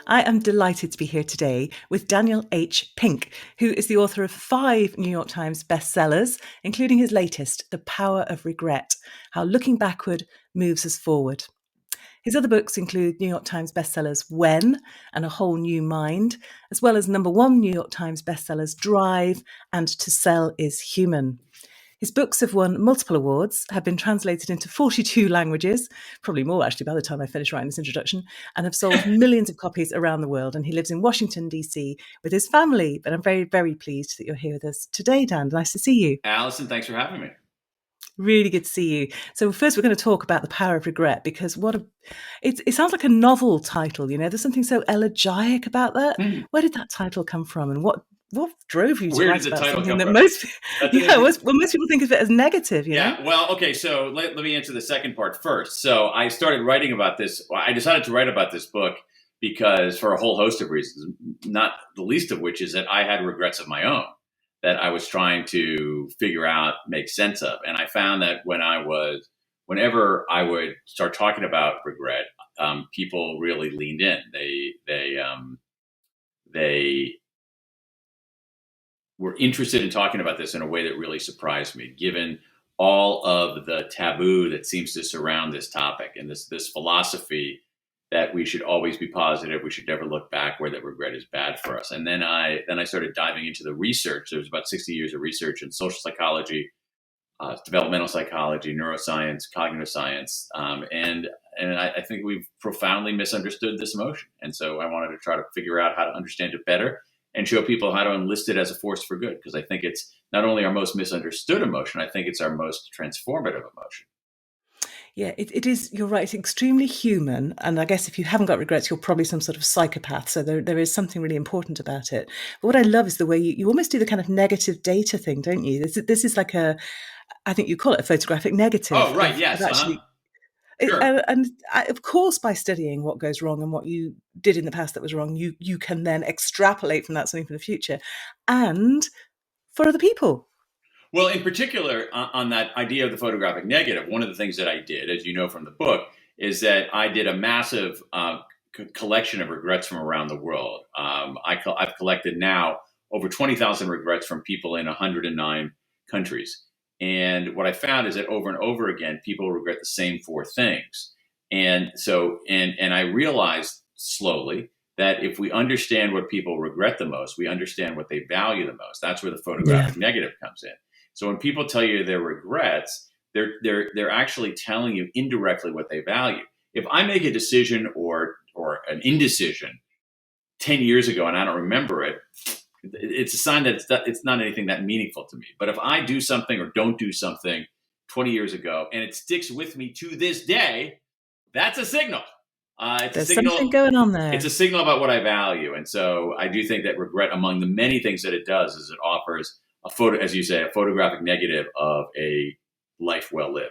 I am delighted to be here today with Daniel H. Pink, who is the author of 5 New York Times bestsellers, including his latest, The Power of Regret: How Looking Backward Moves Us Forward. His other books include New York Times bestsellers When and A Whole New Mind, as well as #1 New York Times bestsellers Drive and To Sell is Human. His books have won multiple awards, have been translated into 42 languages, probably more actually by the time I finish writing this introduction, and have sold millions of copies around the world. And he lives in Washington, D.C. with his family. But I'm very, very pleased that you're here with us today, Dan. Nice to see you. Alison, thanks for having me. Really good to see you. So first we're going to talk about The Power of Regret, because it sounds like a novel title, you know, there's something so elegiac about that. Where did that title come from, and what drove you to write about something that most people think of it as negative, you know? Well, okay, so let me answer the second part first. So I started writing about this. I decided to write about this book because for a whole host of reasons, not the least of which is that I had regrets of my own that I was trying to figure out, make sense of. And I found that whenever I would start talking about regret, people really leaned in. They were interested in talking about this in a way that really surprised me, given all of the taboo that seems to surround this topic and this philosophy that we should always be positive, we should never look backward, that regret is bad for us. And then I started diving into the research. There was about 60 years of research in social psychology, developmental psychology, neuroscience, cognitive science, and I think we've profoundly misunderstood this emotion. And so I wanted to try to figure out how to understand it better and show people how to enlist it as a force for good, because I think it's not only our most misunderstood emotion, I think it's our most transformative emotion. Yeah, it is, you're right, it's extremely human. And I guess if you haven't got regrets, you're probably some sort of psychopath. So there is something really important about it. But what I love is the way you almost do the kind of negative data thing, don't you? This is like I think you call it a photographic negative. Oh, right, yes. Actually, Sure. Of course, by studying what goes wrong and what you did in the past that was wrong, you can then extrapolate from that something for the future and for other people. Well, in particular, on that idea of the photographic negative, one of the things that I did, as you know from the book, is that I did a massive collection of regrets from around the world. I've collected now over 20,000 regrets from people in 109 countries. And what I found is that over and over again, people regret the same 4 things. And so, and I realized slowly that if we understand what people regret the most, we understand what they value the most. That's where the photographic negative comes in. So when people tell you their regrets, they're actually telling you indirectly what they value. If I make a decision or an indecision 10 years ago and I don't remember it, it's a sign that it's not anything that meaningful to me. But if I do something or don't do something 20 years ago and it sticks with me to this day, that's a signal. There's something going on there. It's a signal about what I value. And so I do think that regret, among the many things that it does, is it offers a photo, as you say, a photographic negative of a life well lived.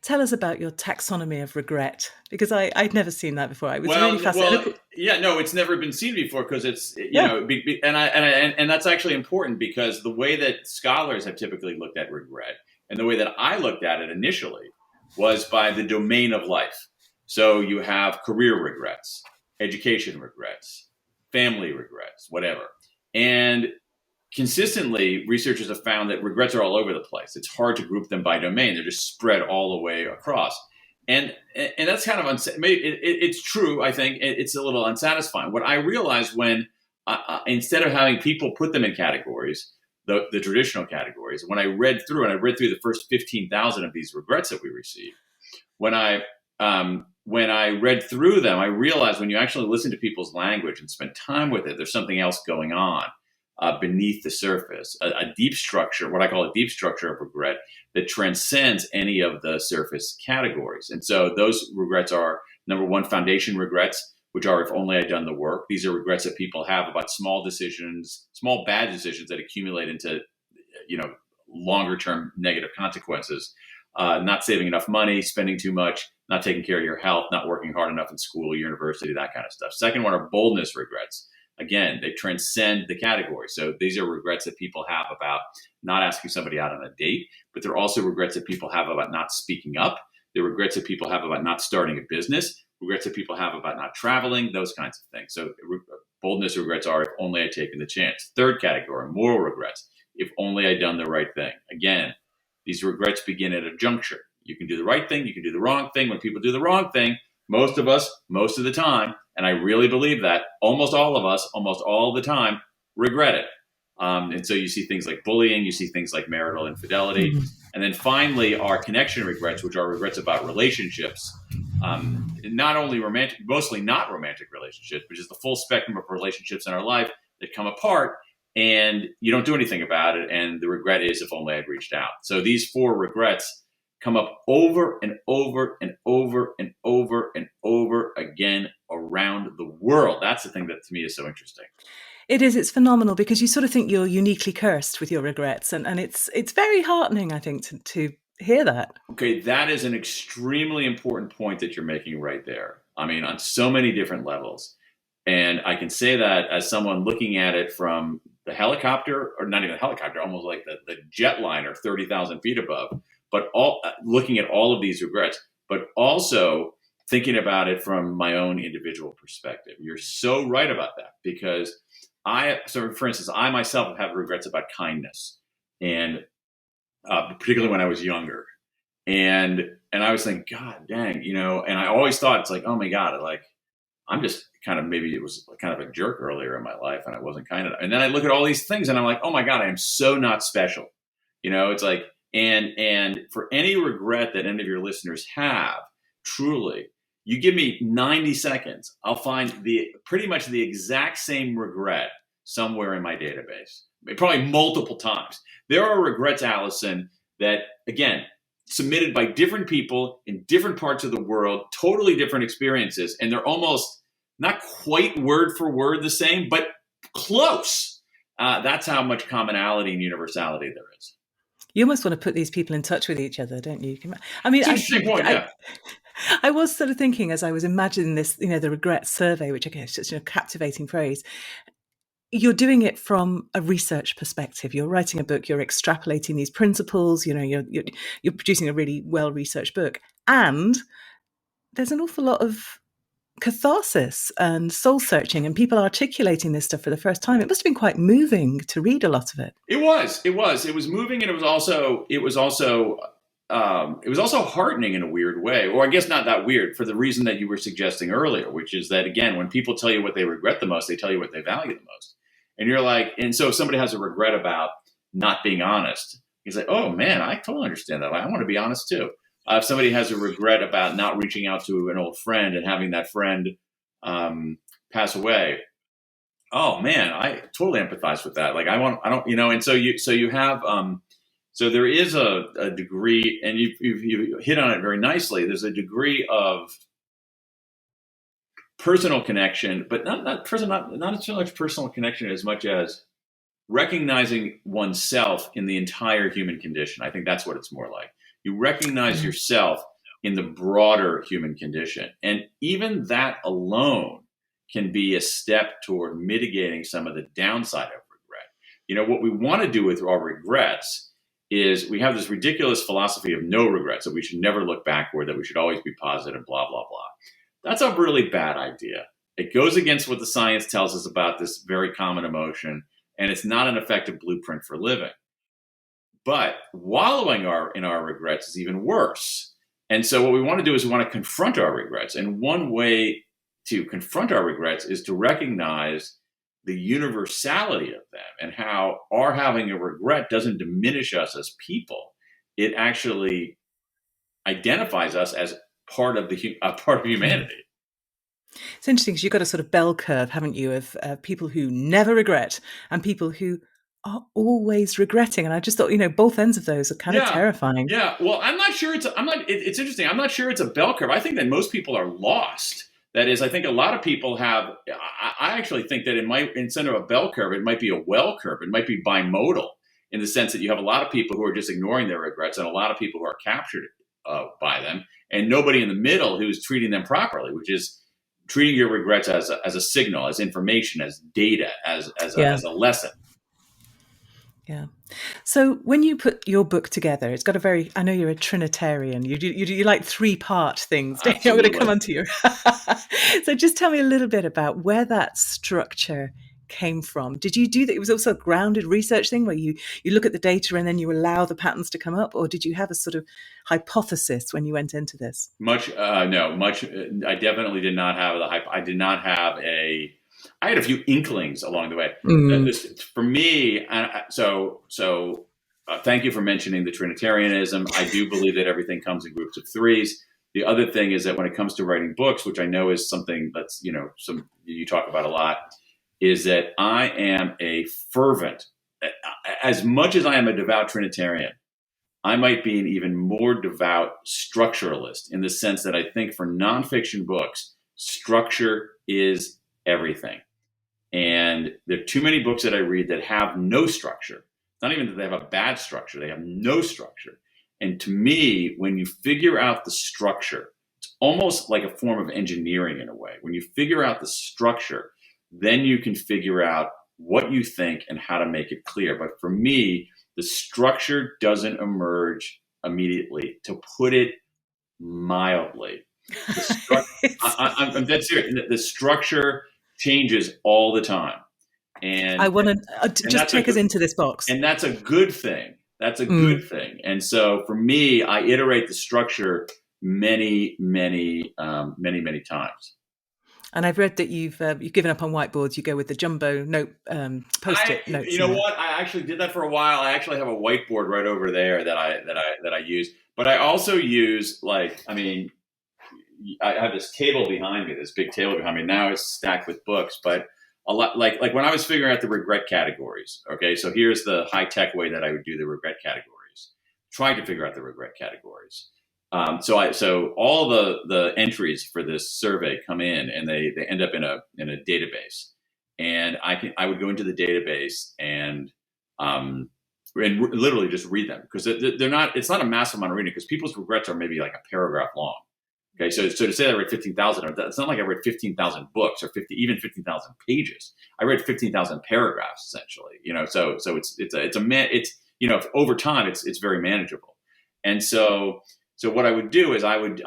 Tell us about your taxonomy of regret, because I'd never seen that before. I was really fascinated. It's never been seen before, because it's and that's actually important, because the way that scholars have typically looked at regret and the way that I looked at it initially was by the domain of life. So you have career regrets, education regrets, family regrets, whatever, and consistently, researchers have found that regrets are all over the place. It's hard to group them by domain. They're just spread all the way across. And that's kind of, it's true, I think. It's a little unsatisfying. What I realized when, instead of having people put them in categories, the traditional categories, when I read through the first 15,000 of these regrets that we received, when I read through them, I realized when you actually listen to people's language and spend time with it, there's something else going on. Beneath the surface, a deep structure, what I call a deep structure of regret that transcends any of the surface categories. And so those regrets are, #1, foundation regrets, which are, if only I'd done the work. These are regrets that people have about small bad decisions that accumulate into, longer term negative consequences. Not saving enough money, spending too much, not taking care of your health, not working hard enough in school, university, that kind of stuff. Second one are boldness regrets. Again, they transcend the category. So these are regrets that people have about not asking somebody out on a date, but they're also regrets that people have about not speaking up. They're regrets that people have about not starting a business. regrets that people have about not traveling, those kinds of things. So boldness regrets are, if only I'd taken the chance. Third category, moral regrets. If only I'd done the right thing. Again, these regrets begin at a juncture. You can do the right thing, you can do the wrong thing. When people do the wrong thing, most of us, most of the time, and I really believe that, almost all of us, almost all the time, regret it. And so you see things like bullying, you see things like marital infidelity. Mhm. And then finally, our connection regrets, which are regrets about relationships. Not only romantic, mostly not romantic relationships, which is the full spectrum of relationships in our life that come apart and you don't do anything about it. And the regret is, if only I'd reached out. So these four regrets come up over and over and over and over and over again around the world. That's the thing that to me is so interesting. It is. It's phenomenal because you sort of think you're uniquely cursed with your regrets. And it's very heartening, I think, to hear that. Okay, that is an extremely important point that you're making right there. I mean, on so many different levels. And I can say that as someone looking at it from the helicopter, or not even the helicopter, almost like the jetliner 30,000 feet above, but looking at all of these regrets, but also thinking about it from my own individual perspective. You're so right about that, because so for instance, I myself have regrets about kindness, and particularly when I was younger. And I was thinking, God dang, and I always thought, it's like, oh my God, like, I'm just kind of, maybe it was kind of a jerk earlier in my life and I wasn't kind enough. And then I look at all these things and I'm like, oh my God, I am so not special. It's like, and for any regret that any of your listeners have, truly, you give me 90 seconds, I'll find pretty much the exact same regret somewhere in my database, probably multiple times. There are regrets, Allison, that, again, submitted by different people in different parts of the world, totally different experiences, and they're almost not quite word for word the same, but close. That's how much commonality and universality there is. You almost want to put these people in touch with each other, don't you? I mean, Interesting point, yeah. I was sort of thinking as I was imagining this, the regret survey, which I guess is such a captivating phrase. You're doing it from a research perspective. You're writing a book. You're extrapolating these principles. You're producing a really well-researched book, and there's an awful lot of catharsis and soul searching, and people articulating this stuff for the first time. It must have been quite moving to read a lot of it. It was moving, and it was also heartening in a weird way, or I guess not that weird, for the reason that you were suggesting earlier, which is that, again, when people tell you what they regret the most, they tell you what they value the most. And you're like, and so if somebody has a regret about not being honest, he's like, oh man, I totally understand that. I want to be honest too. If somebody has a regret about not reaching out to an old friend and having that friend pass away, oh man, I totally empathize with that. Like and so you have, so there is a degree, and you hit on it very nicely. There's a degree of personal connection, but not so much personal connection as much as recognizing oneself in the entire human condition. I think that's what it's more like. You recognize yourself in the broader human condition. And even that alone can be a step toward mitigating some of the downside of regret. What we want to do with our regrets is we have this ridiculous philosophy of no regrets, that we should never look backward, that we should always be positive, blah, blah, blah. That's a really bad idea. It goes against what the science tells us about this very common emotion, and it's not an effective blueprint for living. But wallowing in our regrets is even worse. And so what we want to do is we want to confront our regrets. And one way to confront our regrets is to recognize the universality of them, and how our having a regret doesn't diminish us as people. It actually identifies us as part of humanity. It's interesting because you've got a sort of bell curve, haven't you, of people who never regret and people who are always regretting. And I just thought, both ends of those are kind of terrifying. Yeah. Well, it's interesting. I'm not sure it's a bell curve. I think that most people are lost. That is, I think a lot of people have, I actually think that instead of a bell curve, it might be a well curve. It might be bimodal, in the sense that you have a lot of people who are just ignoring their regrets and a lot of people who are captured by them, and nobody in the middle who's treating them properly, which is treating your regrets as a signal, as information, as data, as a lesson. Yeah. So when you put your book together, it's got a very, I know you're a Trinitarian. You like three-part things, don't you? I'm going to come Absolutely. on to you. So just tell me a little bit about where that structure came from. Did you do that? It was also a grounded research thing where you look at the data and then you allow the patterns to come up, or did you have a sort of hypothesis when you went into this? No, much. I definitely did not have the hype. I did not have I had a few inklings along the way. Mm. For me, thank you for mentioning the Trinitarianism. I do believe that everything comes in groups of threes. The other thing is that when it comes to writing books, which I know is something that's, you talk about a lot, is that I am a fervent, as much as I am a devout Trinitarian, I might be an even more devout structuralist in the sense that I think for nonfiction books, structure is everything. And there are too many books that I read that have no structure. It's not even that they have a bad structure, they have no structure. And to me, when you figure out the structure, it's almost like a form of engineering in a way. When you figure out the structure, then you can figure out what you think and how to make it clear. But for me, the structure doesn't emerge immediately. To put it mildly, I'm dead serious. The structure changes all the time, I and want to and just take us into this box. that's a good thing. That's a Mm. good thing. And so for me, I iterate the structure many, many, many times. And I've read that you've given up on whiteboards. You go with the jumbo note post-it You notes know in there. what? I actually did that for a while. I actually have a whiteboard right over there that I use. But I also use I have this table behind me, this big table behind me. Now it's stacked with books, but a lot like when I was figuring out the regret categories. Okay, so here's the high tech way that I would do the regret categories. Trying to figure out the regret categories. So all the entries for this survey come in, and they end up in a database, and I would go into the database and literally just read them because they're not. It's not a massive amount of reading because people's regrets are maybe like a paragraph long. Okay, so to say that I read 15,000, it's not like I read 15,000 books or even 15,000 pages. I read 15,000 paragraphs essentially. It's over time it's very manageable. And so what I would do is I would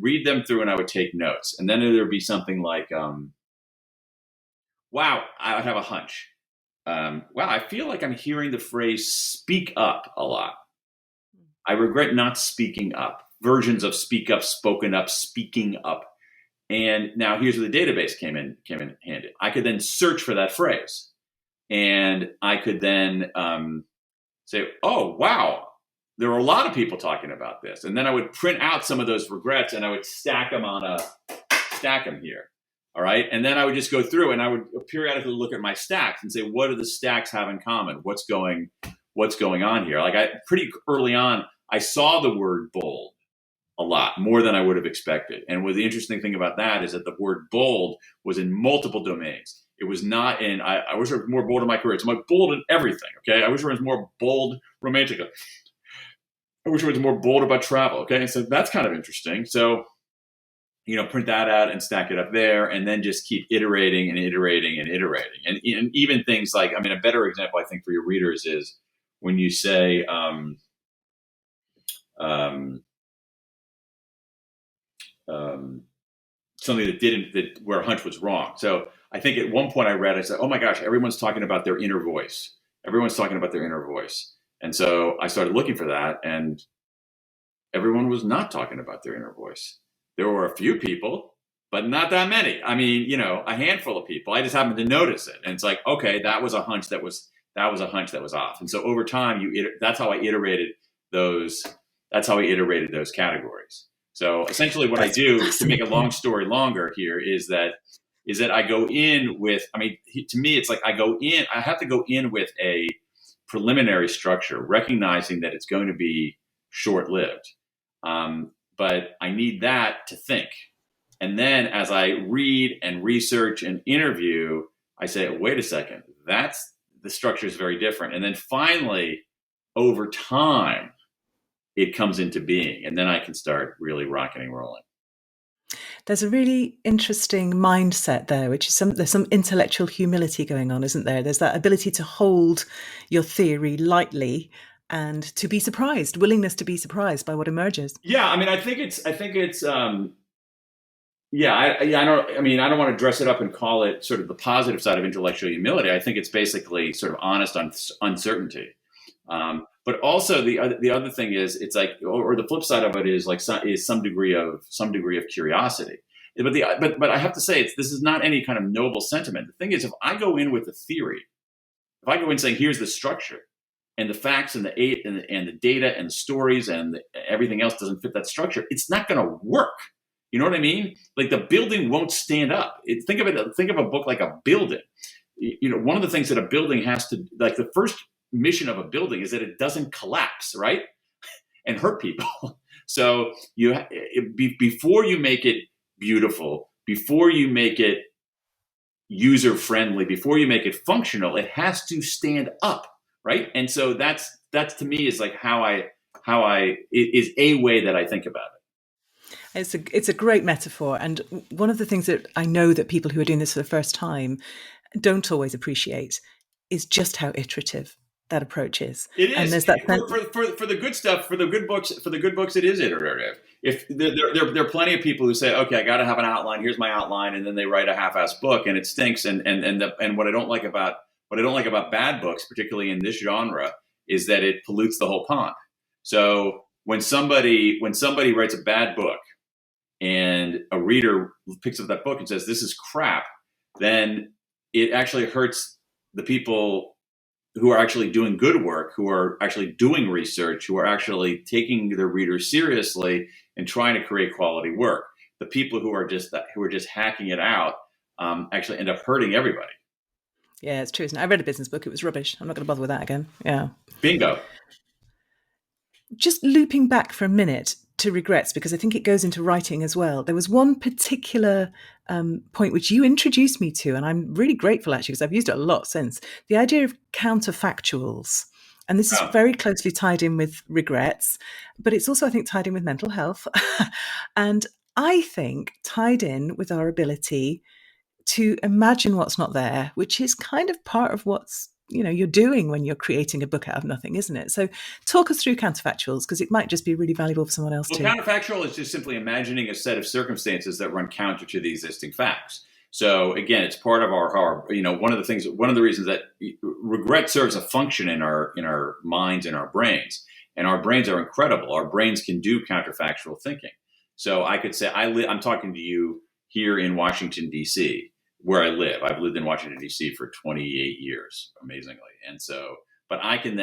read them through and I would take notes, and then there would be something like, wow, I would have a hunch. Wow, I feel like I'm hearing the phrase "speak up" a lot. I regret not speaking up. Versions of speak up, spoken up, speaking up. And now here's where the database came in handy. I could then search for that phrase. And I could then say, oh, wow, there are a lot of people talking about this. And then I would print out some of those regrets and I would stack them here. All right. And then I would just go through and I would periodically look at my stacks and say, what do the stacks have in common? What's going on here? Pretty early on, I saw the word bold a lot more than I would have expected. And the interesting thing about that is that the word bold was in multiple domains. It was not in, I wish I was more bold in my career. It's more bold in everything. Okay. I wish I was more bold romantically. I wish I was more bold about travel. Okay. And so that's kind of interesting. So, print that out and stack it up there and then just keep iterating and iterating and iterating. And even things like, a better example, I think, for your readers is when you say, something where hunch was wrong. So I think at one point I said, oh my gosh, everyone's talking about their inner voice. Everyone's talking about their inner voice. And so I started looking for that, and everyone was not talking about their inner voice. There were a few people, but not that many. A handful of people. I just happened to notice it. And it's like, okay, that was a hunch that was off. And so over time, that's how I iterated those categories. So essentially what I do to make a long story longer here is that I go in with, to me, it's like I have to go in with a preliminary structure, recognizing that it's going to be short-lived. But I need that to think. And then as I read and research and interview, I say, wait a second, the structure is very different. And then finally, over time, it comes into being. And then I can start really rocking and rolling. There's a really interesting mindset there, which is there's some intellectual humility going on, isn't there? There's that ability to hold your theory lightly and to be surprised, willingness to be surprised by what emerges. Yeah, I mean, yeah, I don't. I mean, I don't want to dress it up and call it sort of the positive side of intellectual humility. I think it's basically sort of honest uncertainty. But also the other thing is, it's like, or the flip side of it is like some degree of curiosity. But I have to say, this is not any kind of noble sentiment. The thing is, if I go in with a theory, if I go in saying here's the structure, and the facts and the data and the stories and everything else doesn't fit that structure, it's not going to work. You know what I mean? Like the building won't stand up. Think of a book like a building. You know, one of the things that a building has to, like the first mission of a building is that it doesn't collapse, right? And hurt people. So before you make it beautiful, before you make it user friendly, before you make it functional, it has to stand up, right? And so that's to me is like how I is a way that I think about it. It's a great metaphor, and one of the things that I know that people who are doing this for the first time don't always appreciate is just how iterative that approach is. It is, and there's that for the good stuff, for the good books, it is iterative. If there are plenty of people who say, okay, I got to have an outline. Here's my outline, and then they write a half-assed book, and it stinks. And what I don't like about bad books, particularly in this genre, is that it pollutes the whole pond. So when somebody writes a bad book, and a reader picks up that book and says, this is crap, then it actually hurts the people who are actually doing good work, who are actually doing research, who are actually taking their readers seriously and trying to create quality work. The people who are just hacking it out actually end up hurting everybody. Yeah, it's true. I read a business book. It was rubbish. I'm not going to bother with that again. Yeah. Bingo. Just looping back for a minute to regrets, because I think it goes into writing as well. There was one particular point which you introduced me to, and I'm really grateful actually, because I've used it a lot since, the idea of counterfactuals. And this is very closely tied in with regrets, but it's also, I think, tied in with mental health. And I think tied in with our ability to imagine what's not there, which is kind of part of what's you're doing when you're creating a book out of nothing, isn't it? So talk us through counterfactuals, because it might just be really valuable for someone else too. Counterfactual is just simply imagining a set of circumstances that run counter to the existing facts. So again, it's part of our one of the reasons that regret serves a function in our minds and our brains. And our brains are incredible. Our brains can do counterfactual thinking. So I could say I'm talking to you here in Washington, D.C., where I live. I've lived in Washington, D.C. for 28 years, amazingly. And so, but I can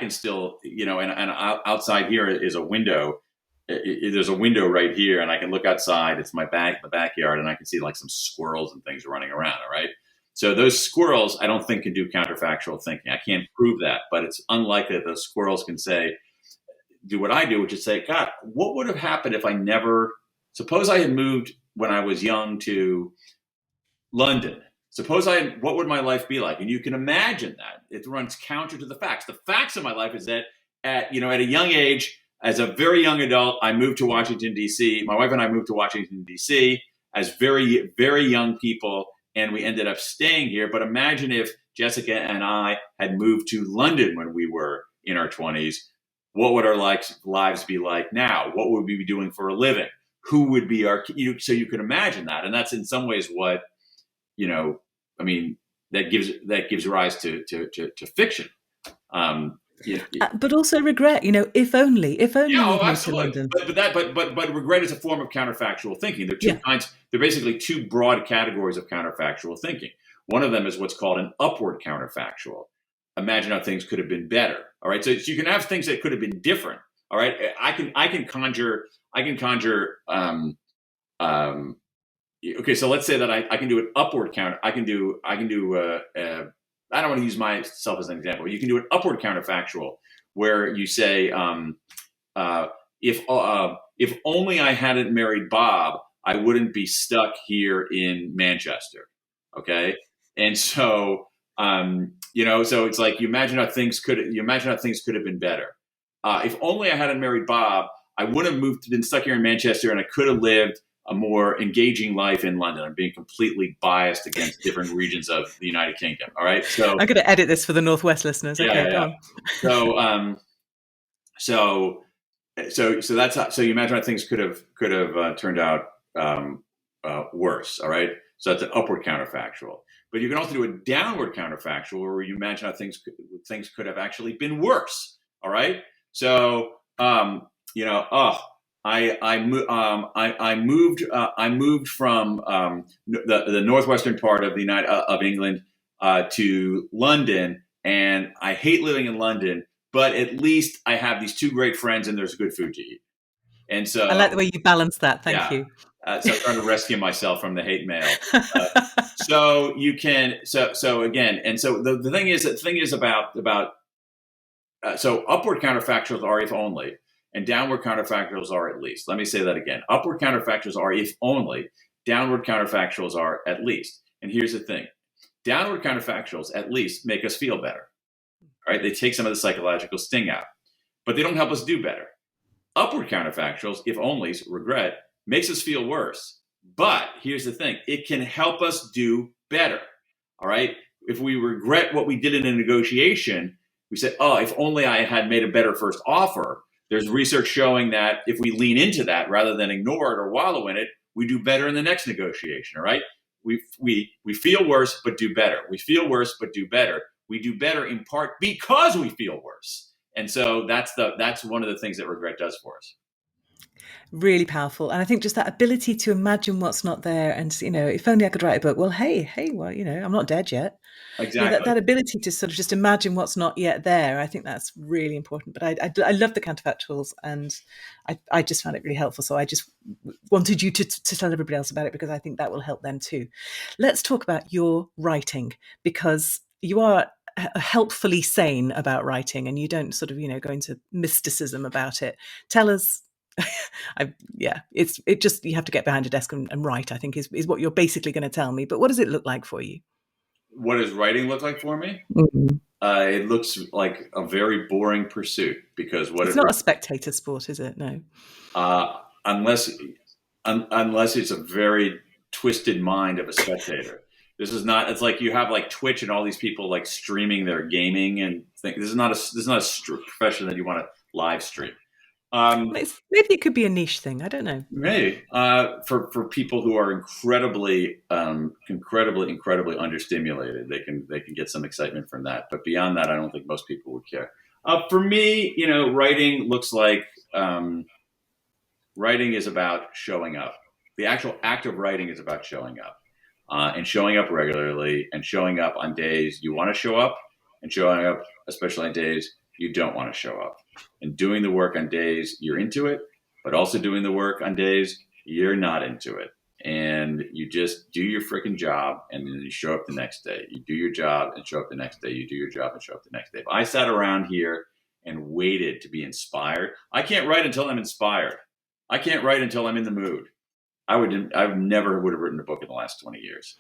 still, and outside here is a window. There's a window right here, and I can look outside. It's the backyard, and I can see like some squirrels and things running around. All right. So those squirrels, I don't think can do counterfactual thinking. I can't prove that, but it's unlikely that those squirrels can do what I do, which is say, God, what would have happened if suppose I had moved when I was young to London. What would my life be like? And you can imagine that it runs counter to the facts. The facts of my life is that at a young age, as a very young adult, I moved to Washington, D.C. My wife and I moved to Washington, D.C. as very, very young people, and we ended up staying here. But imagine if Jessica and I had moved to London when we were in our 20s. What would our lives be like now? What would we be doing for a living? Who would be so you can imagine that. And that's in some ways what, that gives rise to fiction. But also regret, if only moved to London. But regret is a form of counterfactual thinking. There are two kinds. There are basically two broad categories of counterfactual thinking. One of them is what's called an upward counterfactual. Imagine how things could have been better. All right. So you can have things that could have been different. All right. I can conjure. Okay, so let's say that I can do an upward counter. I do. I don't want to use myself as an example. You can do an upward counterfactual where you say, if only I hadn't married Bob, I wouldn't be stuck here in Manchester. Okay, and so so it's like you imagine how things could have been better. If only I hadn't married Bob, I would have been stuck here in Manchester, and I could have lived a more engaging life in London. I'm being completely biased against different regions of the United Kingdom. All right. So I'm going to edit this for the Northwest listeners. Okay, go on. So, so that's how, so you imagine how things could have turned out worse. All right. So that's an upward counterfactual. But you can also do a downward counterfactual where you imagine how things could have actually been worse. All right. So, I moved from the northwestern part of the of England to London, and I hate living in London. But at least I have these two great friends, and there's good food to eat. And so I like the way you balance that. Thank you. So I'm trying to rescue myself from the hate mail. So you can. So again, and so the thing is about so upward counterfactuals are if only, and downward counterfactuals are at least. Let me say that again. Upward counterfactuals are if only. Downward counterfactuals are at least. And here's the thing: downward counterfactuals at least make us feel better. Right? They take some of the psychological sting out, but they don't help us do better. Upward counterfactuals, if onlys, regret, makes us feel worse. But here's the thing: it can help us do better. All right? If we regret what we did in a negotiation, we say, oh, if only I had made a better first offer. There's research showing that if we lean into that rather than ignore it or wallow in it, we do better in the next negotiation. All right? We feel worse, but do better. We feel worse, but do better. We do better in part because we feel worse. And so that's one of the things that regret does for us. Really powerful. And I think just that ability to imagine what's not there and, if only I could write a book. Well, hey, well, I'm not dead yet. Exactly. That ability to sort of just imagine what's not yet there, I think that's really important. But I love the counterfactuals, and I just found it really helpful. So I just wanted you to tell everybody else about it, because I think that will help them too. Let's talk about your writing, because you are helpfully sane about writing, and you don't sort of, go into mysticism about it. Tell us. It just, you have to get behind a desk and write, I think is what you're basically going to tell me. But what does it look like for you? What does writing look like for me? Mm-hmm. It looks like a very boring pursuit, because it's not a spectator sport, is it? No. Unless it's a very twisted mind of a spectator. This is not. It's like you have like Twitch and all these people like streaming their gaming and things. This is not a profession that you want to live stream. Maybe it could be a niche thing. I don't know. Maybe for people who are incredibly understimulated, they can get some excitement from that. But beyond that, I don't think most people would care. For me, writing looks like writing is about showing up. The actual act of writing is about showing up, and showing up regularly, and showing up on days you want to show up, and showing up especially on days you don't want to show up, and doing the work on days you're into it, but also doing the work on days you're not into it. And you just do your freaking job, and then you show up the next day. You do your job and show up the next day. You do your job and show up the next day. If I sat around here and waited to be inspired, I can't write until I'm inspired. I can't write until I'm in the mood. I never would have written a book in the last 20 years.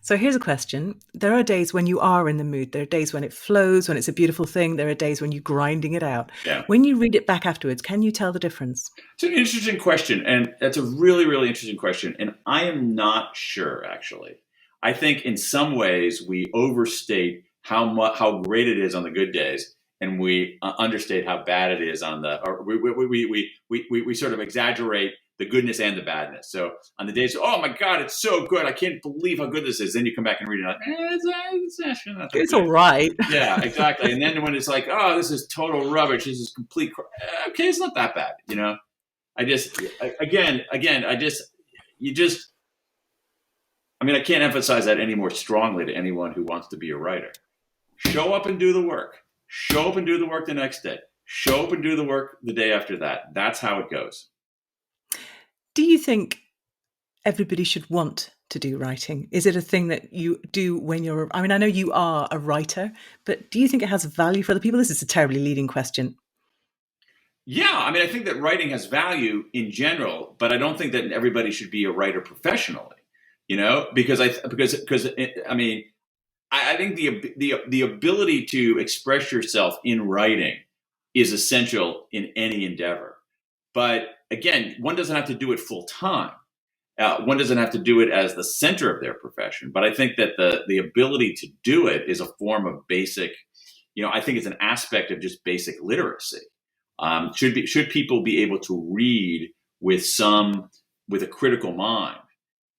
So here's a question. There are days when you are in the mood. There are days when it flows, when it's a beautiful thing. There are days when you're grinding it out. Yeah. When you read it back afterwards, can you tell the difference? It's an interesting question. And that's a really, really interesting question. And I am not sure, actually. I think in some ways we overstate how great it is on the good days, and we understate how bad it is on the, or we sort of exaggerate the goodness and the badness. So on the days, oh my God, it's so good, I can't believe how good this is. Then you come back and read it, like, it's all right. Yeah, exactly. And then when it's like, oh, this is total rubbish, this is complete, okay, it's not that bad, I can't emphasize that any more strongly to anyone who wants to be a writer. Show up and do the work. Show up and do the work the next day. Show up and do the work the day after that. That's how it goes. Do you think everybody should want to do writing? Is it a thing that you do when you're, I know you are a writer, but do you think it has value for other people? This is a terribly leading question. Yeah, I think that writing has value in general, but I don't think that everybody should be a writer professionally, because I think the ability to express yourself in writing is essential in any endeavor. But again, one doesn't have to do it full time. One doesn't have to do it as the center of their profession, but I think that the ability to do it is a form of basic, I think it's an aspect of just basic literacy. Should people be able to read with a critical mind?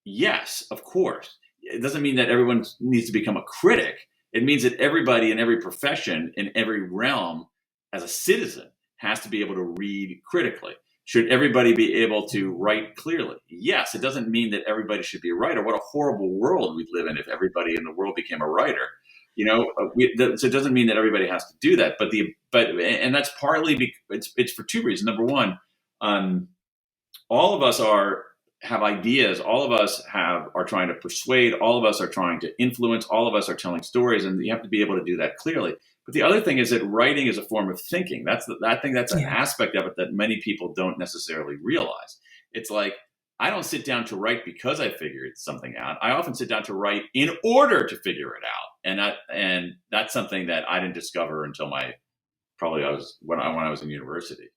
Yes, of course. It doesn't mean that everyone needs to become a critic. It means that everybody in every profession, in every realm, as a citizen, has to be able to read critically. Should everybody be able to write clearly? Yes. It doesn't mean that everybody should be a writer. What a horrible world we'd live in if everybody in the world became a writer. So it doesn't mean that everybody has to do that. And that's partly it's for two reasons. Number one, all of us have ideas. All of us are trying to persuade. All of us are trying to influence. All of us are telling stories, and you have to be able to do that clearly. But the other thing is that writing is a form of thinking. I think that's an aspect of it that many people don't necessarily realize. It's like, I don't sit down to write because I figured something out. I often sit down to write in order to figure it out. And that's something that I didn't discover until when I was in university.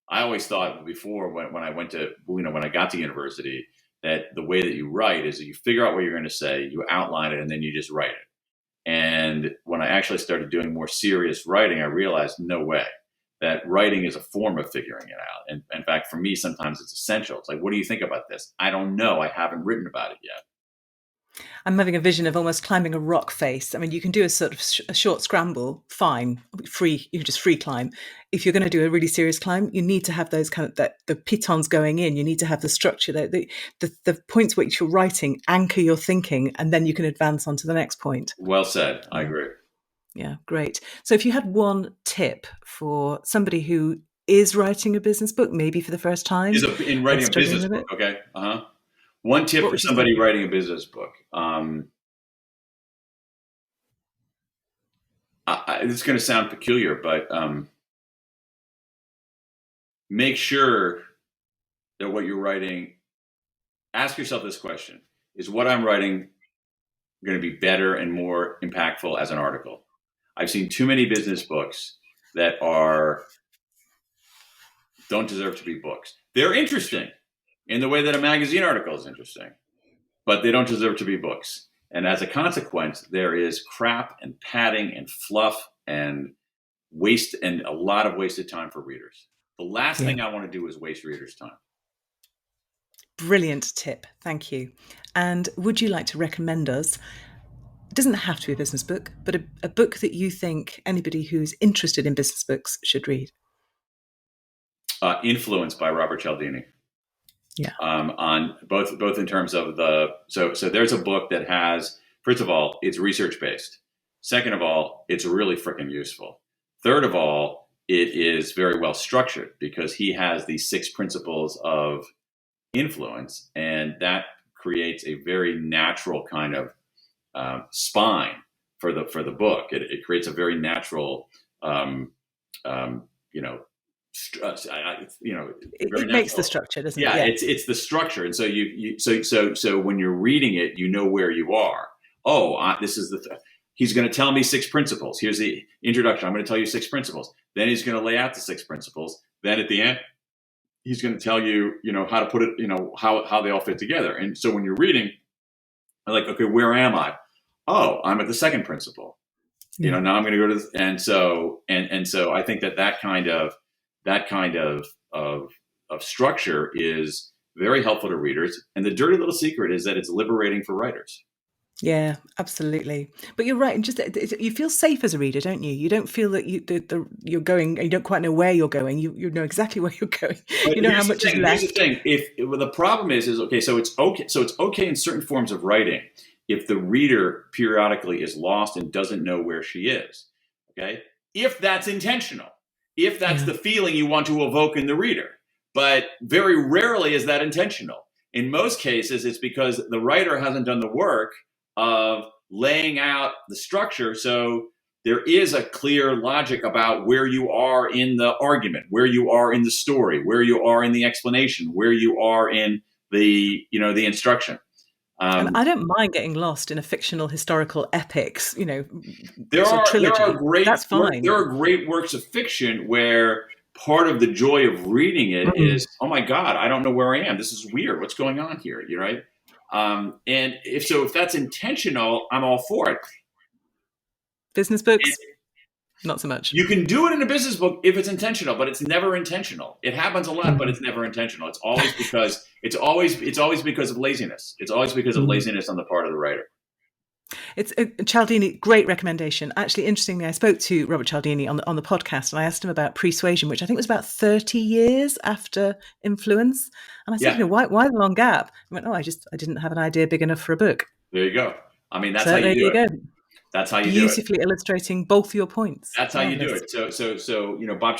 I always thought before when I got to university, that the way that you write is that you figure out what you're going to say, you outline it, and then you just write it. And when I actually started doing more serious writing, I realized, no way, that writing is a form of figuring it out. And in fact, for me, sometimes it's essential. It's like, what do you think about this? I don't know. I haven't written about it yet. I'm having a vision of almost climbing a rock face. I mean, you can do a sort of a short scramble, fine, free. You can just free climb. If you're going to do a really serious climb, you need to have those kind of the pitons going in. You need to have the structure, the points which you're writing anchor your thinking, and then you can advance on to the next point. Well said. I agree. Yeah, great. So if you had one tip for somebody who is writing a business book, maybe for the first time, in writing a business book, okay. One tip for somebody writing a business book. This is going to sound peculiar, but make sure that what you're writing, ask yourself this question: is what I'm writing going to be better and more impactful as an article? I've seen too many business books that don't deserve to be books. They're interesting in the way that a magazine article is interesting, but they don't deserve to be books. And as a consequence, there is crap and padding and fluff and waste and a lot of wasted time for readers. The last thing I want to do is waste readers' time. Brilliant tip. Thank you. And would you like to recommend us? It doesn't have to be a business book, but a book that you think anybody who's interested in business books should read. Influence by Robert Cialdini. Yeah. On both in terms of so there's a book that has, first of all, it's research based. Second of all, it's really freaking useful. Third of all, it is very well structured because he has these 6 principles of influence, and that creates a very natural kind of spine for the book. It creates a very natural, it makes the structure, doesn't it? Yeah, it's the structure, and so so when you're reading it, you know where you are. This is he's going to tell me 6 principles. Here's the introduction. I'm going to tell you 6 principles. Then he's going to lay out the 6 principles. Then at the end, he's going to tell you, how to put it, how they all fit together. And so when you're reading, I'm like, okay, where am I? Oh, I'm at the 2nd principle. Now I'm going to go to and so I think that kind of structure is very helpful to readers. And the dirty little secret is that it's liberating for writers. Yeah, absolutely. But you're right. And just you feel safe as a reader, don't you? You don't feel that you're going. You don't quite know where you're going. You know exactly where you're going. But you know how much is left. Here's the thing. The problem is okay. So it's okay. So it's okay in certain forms of writing if the reader periodically is lost and doesn't know where she is. Okay, if that's intentional, if that's the feeling you want to evoke in the reader, but very rarely is that intentional. In most cases, it's because the writer hasn't done the work of laying out the structure. So there is a clear logic about where you are in the argument, where you are in the story, where you are in the explanation, where you are in the instruction. And I don't mind getting lost in a fictional historical epics, there are trilogy. great, that's fine. There are great works of fiction where part of the joy of reading it is, oh my God, I don't know where I am. This is weird. What's going on here? You're right. And if that's intentional, I'm all for it. Business books, not so much. You can do it in a business book if it's intentional, but it's never intentional. It happens a lot, but it's never intentional. It's always because of laziness. It's always because of laziness on the part of the writer. It's Cialdini, great recommendation. Actually, interestingly, I spoke to Robert Cialdini on the podcast, and I asked him about Presuasion, which I think was about 30 years after Influence. And I said, why the long gap? He went, I didn't have an idea big enough for a book. There you go. I mean, that's how you do it. That's how you do it. Beautifully illustrating both your points. That's how you do it. So Bob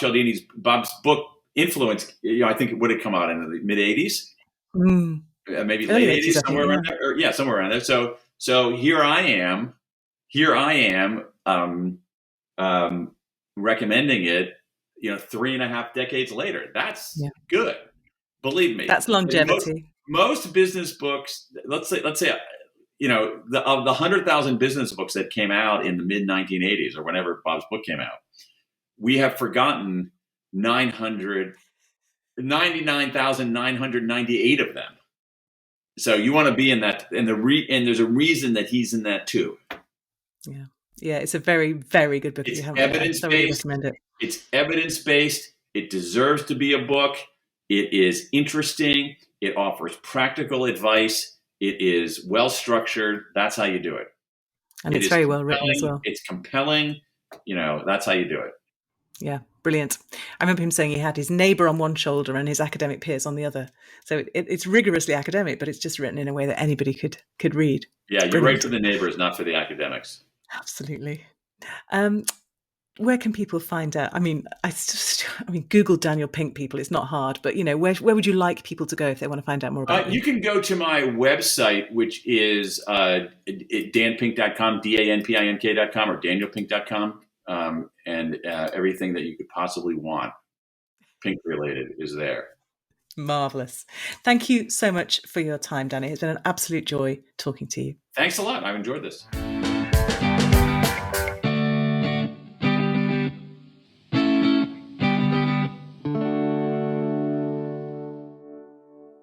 Bob's book Influence. I think it would have come out in the mid '80s, maybe late '80s, somewhere around there. Somewhere around there. So here I am, recommending it. 3.5 decades later. That's good. Believe me. That's longevity. Most business books. Let's say. Of the 100,000 business books that came out in the mid 1980s or whenever Bob's book came out, we have forgotten 99,998 of them. So you want to be in that, and there's a reason that he's in that too. Yeah, it's a very, very good book. It's evidence-based. It's evidence-based. It deserves to be a book. It is interesting. It offers practical advice. It is well structured. That's how you do it. And it's very well written as well. It's compelling. That's how you do it. Yeah, brilliant. I remember him saying he had his neighbor on one shoulder and his academic peers on the other. So it's rigorously academic, but it's just written in a way that anybody could read. Yeah, you're right for the neighbors, not for the academics. Absolutely. Where can people find out? I mean, Google Daniel Pink, people. It's not hard, but where would you like people to go if they want to find out more about you? You can go to my website, which is danpink.com, danpink.com, or danielpink.com, and everything that you could possibly want, Pink related, is there. Marvelous. Thank you so much for your time, Danny. It's been an absolute joy talking to you. Thanks a lot. I've enjoyed this.